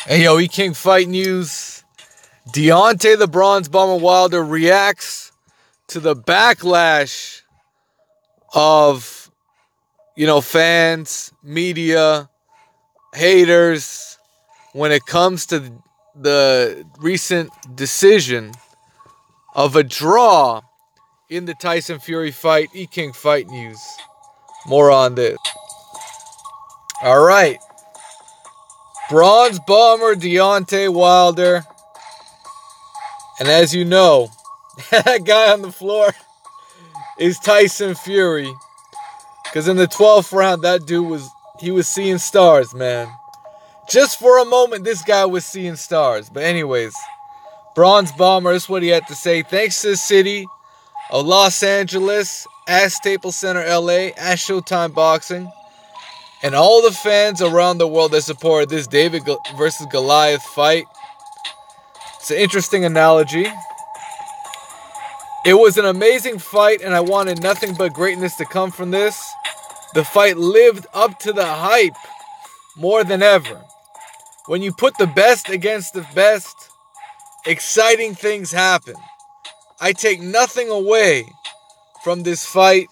Hey, yo, E-King Fight News. Deontay the Bronze Bomber Wilder reacts to the backlash of, fans, media, haters when it comes to the recent decision of a draw in the Tyson Fury fight. E-King Fight News. More on this. All right. Bronze Bomber Deontay Wilder. And as you know, that guy on the floor is Tyson Fury. Because in the 12th round, that dude was seeing stars, man. Just for a moment, this guy was seeing stars. But anyways, Bronze Bomber, this is what he had to say. Thanks to the city of Los Angeles, at Staples Center, LA, at Showtime Boxing, and all the fans around the world that supported this David versus Goliath fight. It's an interesting analogy. It was an amazing fight, and I wanted nothing but greatness to come from this. The fight lived up to the hype more than ever. When you put the best against the best, exciting things happen. I take nothing away from this fight,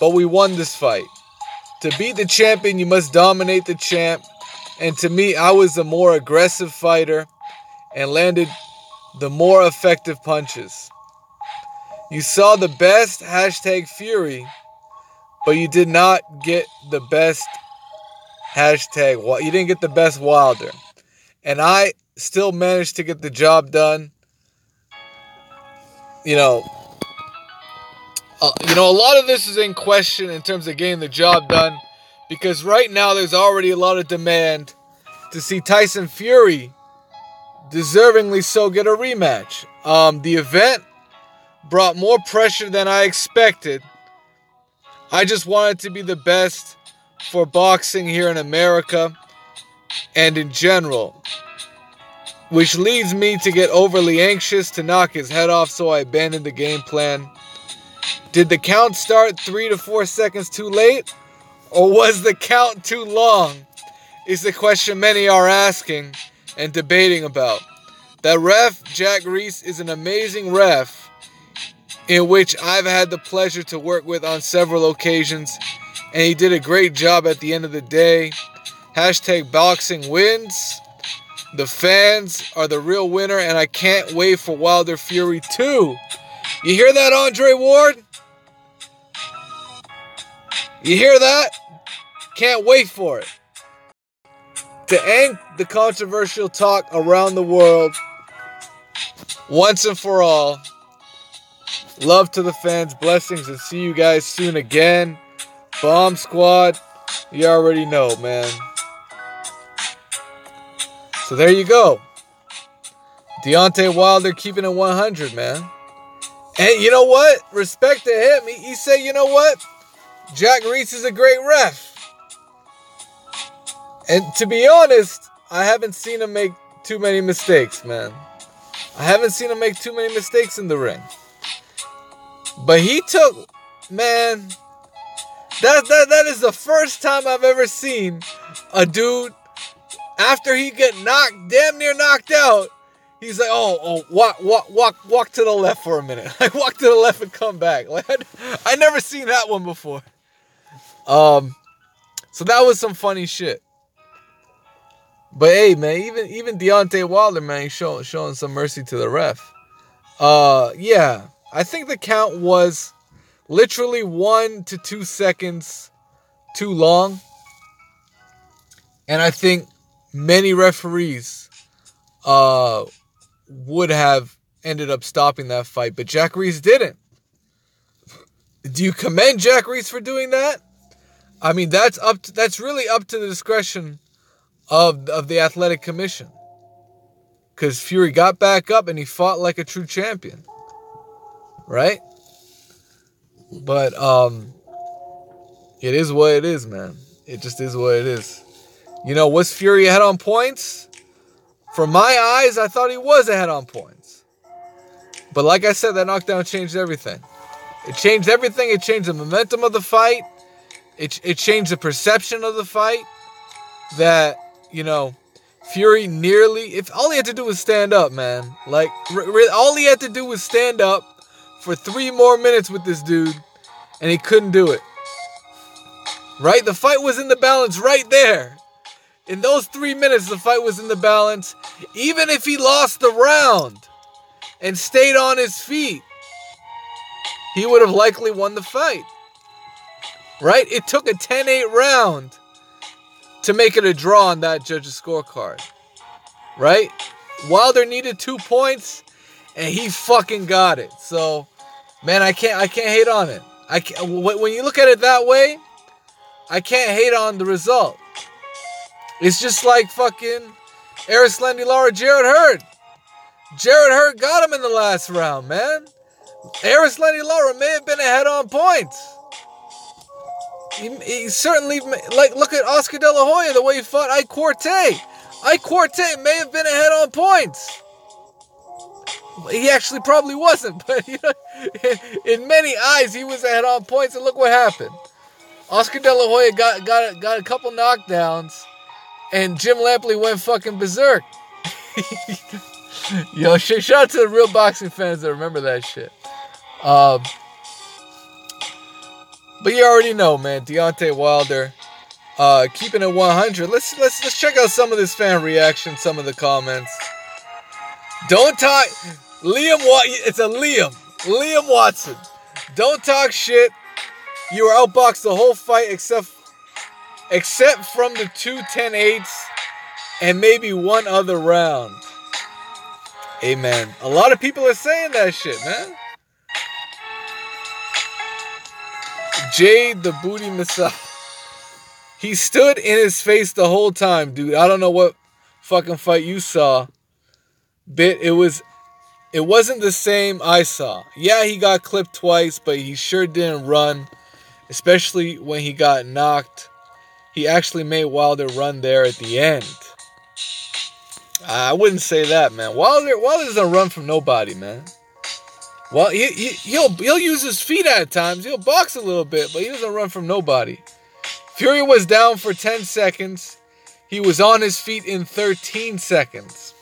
but we won this fight. To beat the champion, you must dominate the champ. And to me, I was the more aggressive fighter and landed the more effective punches. You saw the best #Fury, but you did not get the best you didn't get the best Wilder. And I still managed to get the job done. A lot of this is in question in terms of getting the job done, because right now there's already a lot of demand to see Tyson Fury, deservingly so, get a rematch. The event brought more pressure than I expected. I just wanted to be the best for boxing here in America and in general, which leads me to get overly anxious to knock his head off, so I abandoned the game plan. Did the count start 3 to 4 seconds too late? Or was the count too long? Is the question many are asking and debating about. That ref, Jack Reese, is an amazing ref in which I've had the pleasure to work with on several occasions, and he did a great job at the end of the day. #boxing wins. The fans are the real winner, and I can't wait for Wilder Fury 2. You hear that, Andre Ward? You hear that? Can't wait for it. To end the controversial talk around the world, once and for all, love to the fans, blessings, and see you guys soon again. Bomb Squad, you already know, man. So there you go. Deontay Wilder keeping it 100, man. And you know what? Respect to him. He said, you know what? Jack Reese is a great ref. And to be honest, I haven't seen him make too many mistakes, man. I haven't seen him make too many mistakes in the ring. But he took, man, that is the first time I've ever seen a dude, after he get damn near knocked out, he's like, walk to the left for a minute. Like, walk to the left and come back. Like, I never seen that one before. So that was some funny shit. But hey, man, even Deontay Wilder, man, he's showing some mercy to the ref. Yeah, I think the count was literally 1 to 2 seconds too long, and I think many referees would have ended up stopping that fight, but Jack Reese didn't. Do you commend Jack Reese for doing that? I mean, that's really up to the discretion of the athletic commission, because Fury got back up and he fought like a true champion, right? But it is what it is, man. It just is what it is. Was Fury ahead on points? From my eyes, I thought he was ahead on points. But like I said, that knockdown changed everything. It changed everything. It changed the momentum of the fight. It changed the perception of the fight. That, Fury nearly, if all he had to do was stand up, man. Like, all he had to do was stand up for 3 more minutes with this dude, and he couldn't do it. Right? The fight was in the balance right there. In those 3 minutes, the fight was in the balance. Even if he lost the round and stayed on his feet, he would have likely won the fight. Right? It took a 10-8 round to make it a draw on that judge's scorecard. Right? Wilder needed 2 points, and he fucking got it. So, man, I can't hate on it. When you look at it that way, I can't hate on the result. It's just like fucking Erislandy Lara, Jarrett Hurd. Jarrett Hurd got him in the last round, man. Erislandy Lara may have been ahead on points. He certainly, like, look at Oscar De La Hoya, the way he fought Ike Quartey. Ike Quartey may have been ahead on points. He actually probably wasn't, but you know, in many eyes, he was ahead on points, and look what happened. Oscar De La Hoya got a couple knockdowns, and Jim Lampley went fucking berserk. Yo, shout out to the real boxing fans that remember that shit. But you already know, man. Deontay Wilder, keeping it 100. Let's check out some of this fan reaction, some of the comments. Don't talk, it's a Liam Watson. Don't talk shit. You were outboxed the whole fight except from the 2 10-8s and maybe one other round. Amen. A lot of people are saying that shit, man. Jade the Booty Messiah. He stood in his face the whole time, dude. I don't know what fucking fight you saw. It wasn't the same I saw. Yeah, he got clipped twice, but he sure didn't run. Especially when he got knocked. He actually made Wilder run there at the end. I wouldn't say that, man. Wilder doesn't run from nobody, man. Well, he'll use his feet at times. He'll box a little bit, but he doesn't run from nobody. Fury was down for 10 seconds. He was on his feet in 13 seconds.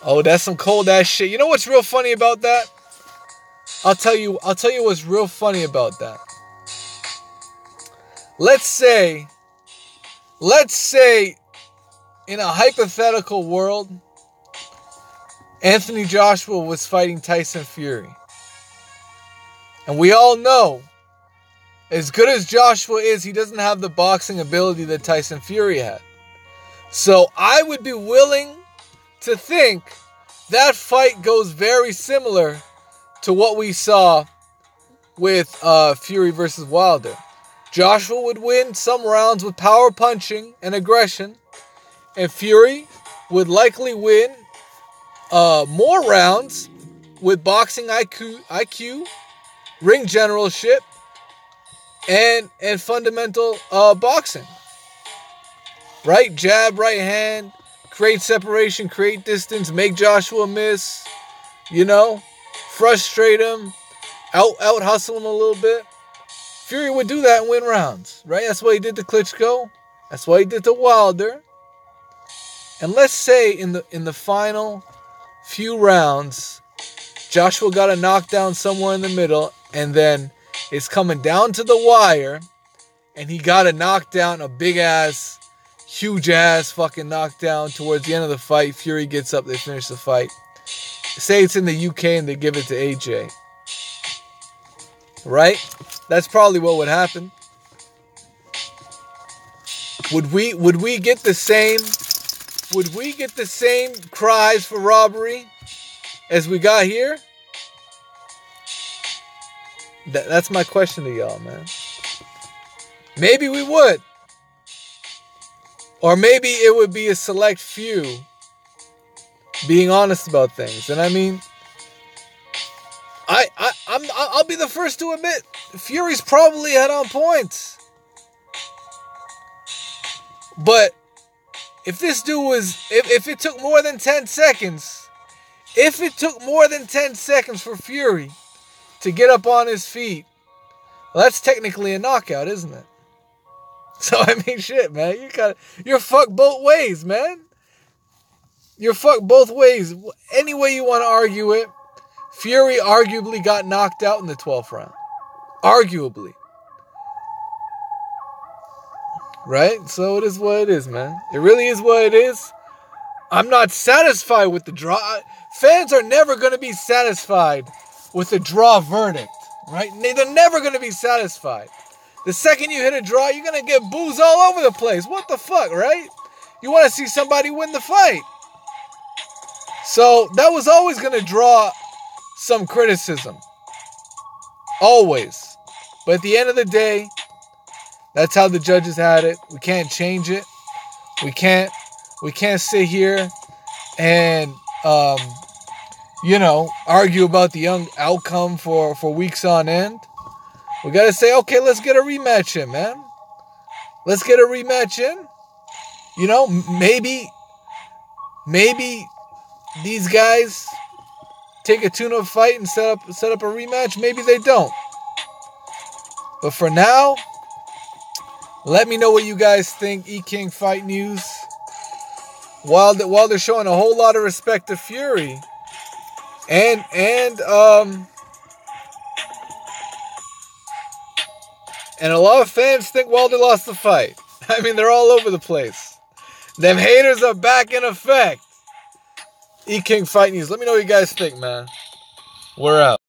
Oh, that's some cold ass shit. You know what's real funny about that? I'll tell you what's real funny about that. Let's say in a hypothetical world, Anthony Joshua was fighting Tyson Fury. And we all know, as good as Joshua is, he doesn't have the boxing ability that Tyson Fury had. So I would be willing to think that fight goes very similar to what we saw with Fury versus Wilder. Joshua would win some rounds with power punching and aggression, and Fury would likely win more rounds with boxing IQ, ring generalship, and fundamental boxing. Right? Jab, right hand, create separation, create distance, make Joshua miss, frustrate him, out hustle him a little bit. Fury would do that and win rounds, right? That's what he did to Klitschko. That's what he did to Wilder. And let's say in the final few rounds, Joshua got a knockdown somewhere in the middle, and then it's coming down to the wire, and he got a knockdown, a big ass, huge ass fucking knockdown towards the end of the fight. Fury gets up, they finish the fight. Say it's in the UK and they give it to AJ. Right? That's probably what would happen. Would we get the same cries for robbery as we got here? That's my question to y'all, man. Maybe we would. Or maybe it would be a select few being honest about things. And I mean, I'll be the first to admit, Fury's probably ahead on points. But if this dude if it took more than 10 seconds, for Fury to get up on his feet, well, that's technically a knockout, isn't it? So, I mean, shit, man. You're fucked both ways, man. you're fucked both ways. Any way you want to argue it, Fury arguably got knocked out in the 12th round. Arguably. Right? So it is what it is, man. It really is what it is. I'm not satisfied with the draw. Fans are never going to be satisfied with a draw verdict. Right? They're never going to be satisfied. The second you hit a draw, you're going to get boos all over the place. What the fuck, right? You want to see somebody win the fight. So that was always going to draw some criticism. Always. But at the end of the day, that's how the judges had it. We can't change it. We can't sit here and argue about the outcome for weeks on end. We got to say, okay, let's get a rematch in, man. Let's get a rematch in. You know, maybe these guys take a tune-up fight and set up a rematch. Maybe they don't. But for now, let me know what you guys think. E-King Fight News. While they're showing a whole lot of respect to Fury, and a lot of fans think Wilder lost the fight. I mean, they're all over the place. Them haters are back in effect. E-King Fight News. Let me know what you guys think, man. We're out.